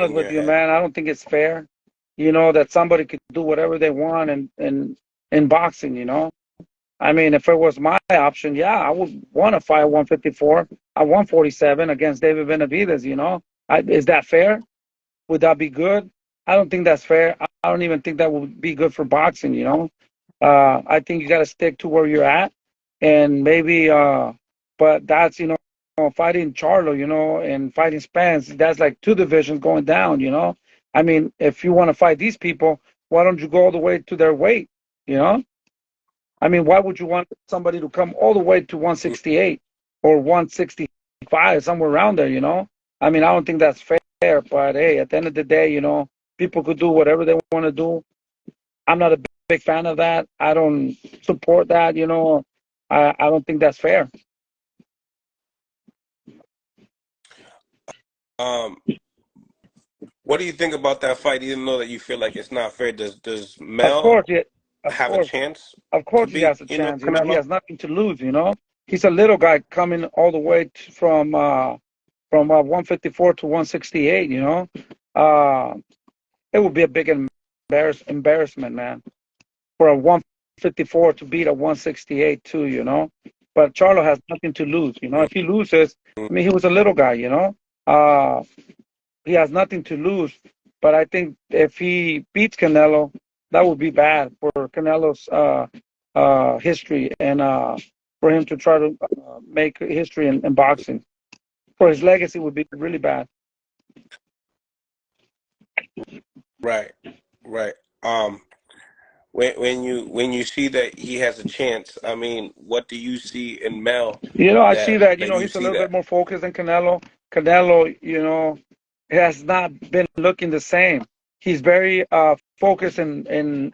honest in with your you, head? man. I don't think it's fair, that somebody could do whatever they want in boxing, I mean, if it was my option, yeah, I would want to fight 154 at 147 against David Benavidez, Is that fair? Would that be good? I don't think that's fair. I don't even think that would be good for boxing, I think you got to stick to where you're at and maybe, but that's, fighting Charlo, and fighting Spence, that's like two divisions going down, I mean, if you want to fight these people, why don't you go all the way to their weight, you know? I mean, why would you want somebody to come all the way to 168 or 165, somewhere around there, I mean, I don't think that's fair, but hey, at the end of the day, people could do whatever they want to do. I'm not a big fan of that. I don't support that, I don't think that's fair. Um, what do you think about that fight? Even though that you feel like it's not fair, does Of Mel course, yeah, of have a course, chance of to course he beat, has a chance, he Canelo? has nothing to lose, He's a little guy coming all the way from 154 to 168, Uh, it would be a big embarrassment, man, for a 154 to beat a 168 too, But Charlo has nothing to lose, Mm, If he loses, I mean, he was a little guy, Uh, he has nothing to lose. But I think if he beats Canelo, that would be bad for Canelo's history and for him to try to make history in boxing. For his legacy would be really bad. right, right. Um, when you see that he has a chance, I mean, what do you see in Mel I see that that, that you he's a see little bit that? more focused than Canelo. Canelo, has not been looking the same. He's very focused in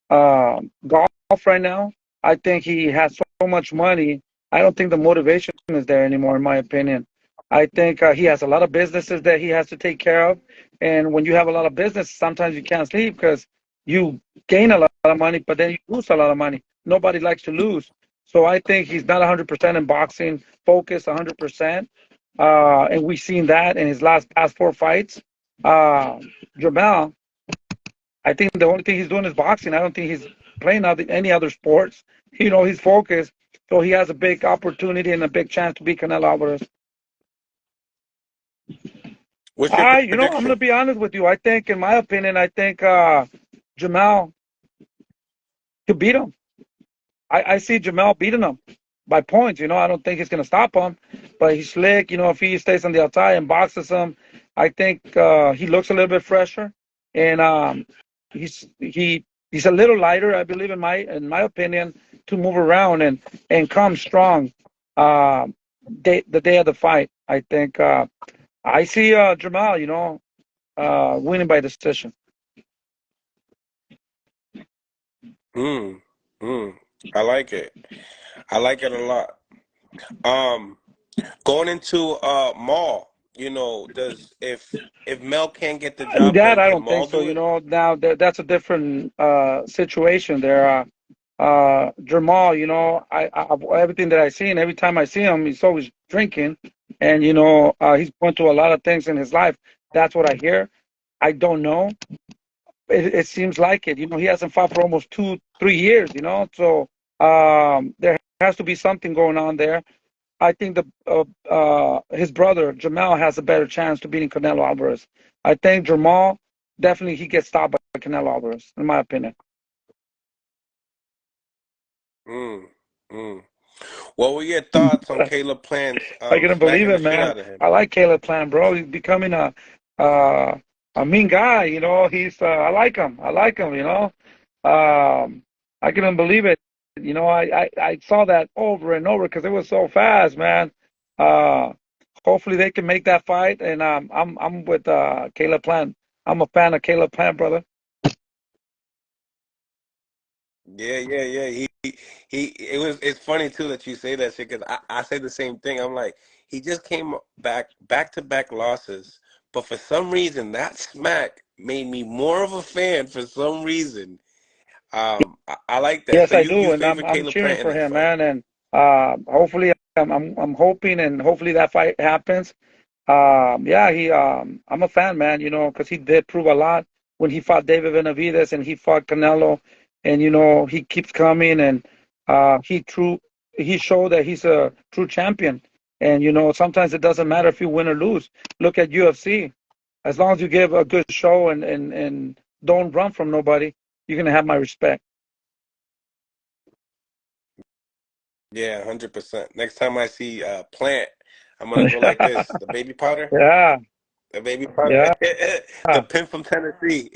golf right now. I think he has so much money. I don't think the motivation is there anymore, in my opinion. I think he has a lot of businesses that he has to take care of, and when you have a lot of business, sometimes you can't sleep because you gain a lot of money, but then you lose a lot of money. Nobody likes to lose. So I think he's not 100% in boxing, focused 100%. And we've seen that in his past four fights. Jermell, I think the only thing he's doing is boxing. I don't think he's playing any other sports. He's focused, so he has a big opportunity and a big chance to beat Canelo Alvarez. What's your I'm prediction? gonna be honest with you. I think, in my opinion, I think Jermell could beat him. I see Jermell beating him by points. I don't think he's going to stop him, but he's slick. If he stays on the outside and boxes him, I think he looks a little bit fresher, and he's a little lighter, I believe, in my opinion, to move around and come strong. Uh, the day of the fight, I think I see Jamal, winning by decision. Mm, mm. I like it. I like it a lot. Um, Going into Maul, does if Mel can't get the job That done, I can don't think Maul so. do it? Now that's a different situation there. Jermall, everything that I see, and every time I see him, he's always drinking, and he's going through a lot of things in his life. That's what I hear. I don't know. It seems like it. He hasn't fought for almost 2, 3 years. So there has to be something going on there. I think his brother Jermell has a better chance to beating Canelo Alvarez. I think Jermall definitely he gets stopped by Canelo Alvarez, in my opinion. Mm, mm. What were your thoughts on Caleb Plant's I couldn't believe smacking the it, shit man. out of him? I like Caleb Plant, bro. He's becoming uh, a mean guy. He's I like him. I like him. I couldn't believe it. I saw that over and over because it was so fast, man. Uh, Hopefully they can make that fight, and I'm with Caleb Plant. I'm a fan of Caleb Plant, brother. Yeah, yeah, yeah. It's funny too that you say that shit because I say the same thing. I'm like, he just came back to back losses, but for some reason that smack made me more of a fan for some reason. I like that. Yes, So I you do, and I'm favor I'm Caleb cheering Plant in for that him, fight? man. And hopefully I'm hoping, and hopefully that fight happens. Yeah, I'm a fan, man, because he did prove a lot when he fought David Benavidez and he fought Canelo, and he keeps coming, and he showed that he's a true champion. And sometimes it doesn't matter if you win or lose. Look at UFC. As long as you give a good show and don't run from nobody, you're gonna have my respect. Yeah, 100%. Next time I see Plant, I'm gonna go like this: the baby powder, Yeah, the baby powder, yeah. the pimp from Tennessee.